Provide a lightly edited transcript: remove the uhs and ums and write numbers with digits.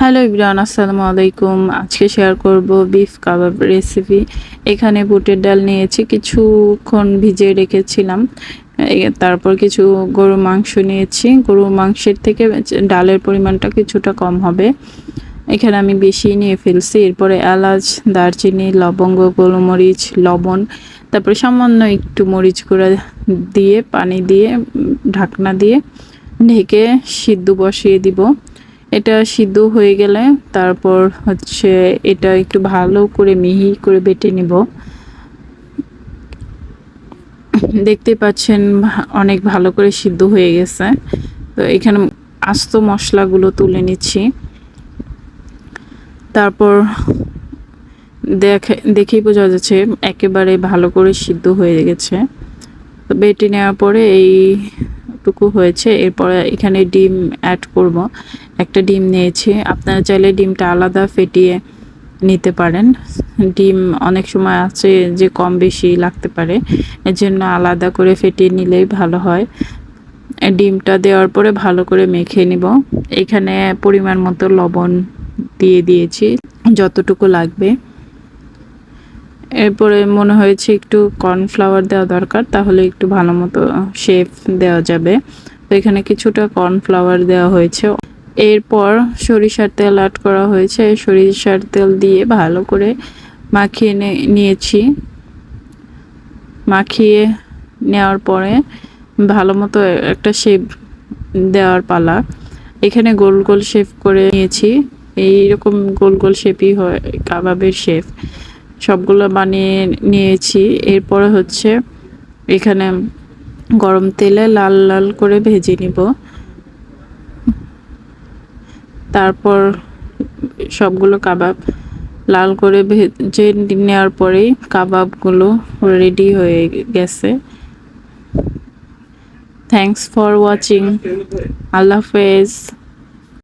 Hello Ibran, আসসালামু আলাইকুম। আজকে শেয়ার করব বিফ কাবাব রেসিপি। এখানে বুটের ডাল নিয়েছি, কিছুক্ষণ ভিজিয়ে রেখেছিলাম। তারপর কিছু গরুর মাংস নিয়েছি। গরুর মাংসের থেকে ডালের পরিমাণটা কিছুটা কম হবে। এখানে আমি বেশি নিয়ে ফেলছি। এরপরে এলাচ, দারচিনি, লবঙ্গ, গোলমরিচ, লবণ, তারপরে সামান্য একটু মরিচ গুঁড়া দিয়ে পানি দিয়ে ঢাকনা দিয়ে ঢেকে সিদ্ধ বসিয়ে দিব। এটা সিদ্ধ হয়ে গেলে তারপর হচ্ছে এটা একটু ভালো করে মিহি করে বেটে নিব। দেখতে পাচ্ছেন অনেক ভালো করে সিদ্ধ হয়ে গেছে। তো এখানে আস্ত মশলাগুলো তুলে নিচ্ছি। তারপর দেখেই বোঝা যাচ্ছে একেবারে ভালো করে সিদ্ধ হয়ে গেছে। তো বেটে নেওয়ার পরে এইটুকু হয়েছে। এরপরে এখানে ডিম অ্যাড করব। একটা ডিম নিয়েছি। আপনারা চাইলে ডিমটা আলাদা ফেটিয়ে নিতে পারেন। ডিম অনেক সময় আছে যে কম বেশি লাগতে পারে, এর জন্য আলাদা করে ফেটিয়ে নিলেই ভালো হয়। ডিমটা দেওয়ার পরে ভালো করে মেখে নিব। এখানে পরিমাণ মতো লবণ দিয়ে দিয়েছি, যতটুকু লাগবে। এরপরে মনে হয়েছে একটু কর্নফ্লাওয়ার দেওয়া দরকার, তাহলে একটু ভালো মতো শেপ দেওয়া যাবে। তো এখানে কিছুটা কর্নফ্লাওয়ার দেওয়া হয়েছে। এরপর সরিষার তেল অ্যাড করা হয়েছে। সরিষার তেল দিয়ে ভালো করে মাখিয়ে নিয়েছি। মাখিয়ে নেওয়ার পরে ভালো মতো একটা শেপ দেওয়ার পালা। এখানে গোল গোল শেপ করে নিয়েছি। এইরকম গোল গোল শেপই হয় কাবাবের শেপ। সবগুলো বানিয়ে নিয়েছি। এরপরে হচ্ছে এখানে গরম তেলে লাল লাল করে ভেজে নিব। তারপর সবগুলো কাবাব লাল করে ভেজে নেওয়ার পরেই কাবাবগুলো রেডি হয়ে গেছে। Thanks for watching. আল্লাহ হাফেজ।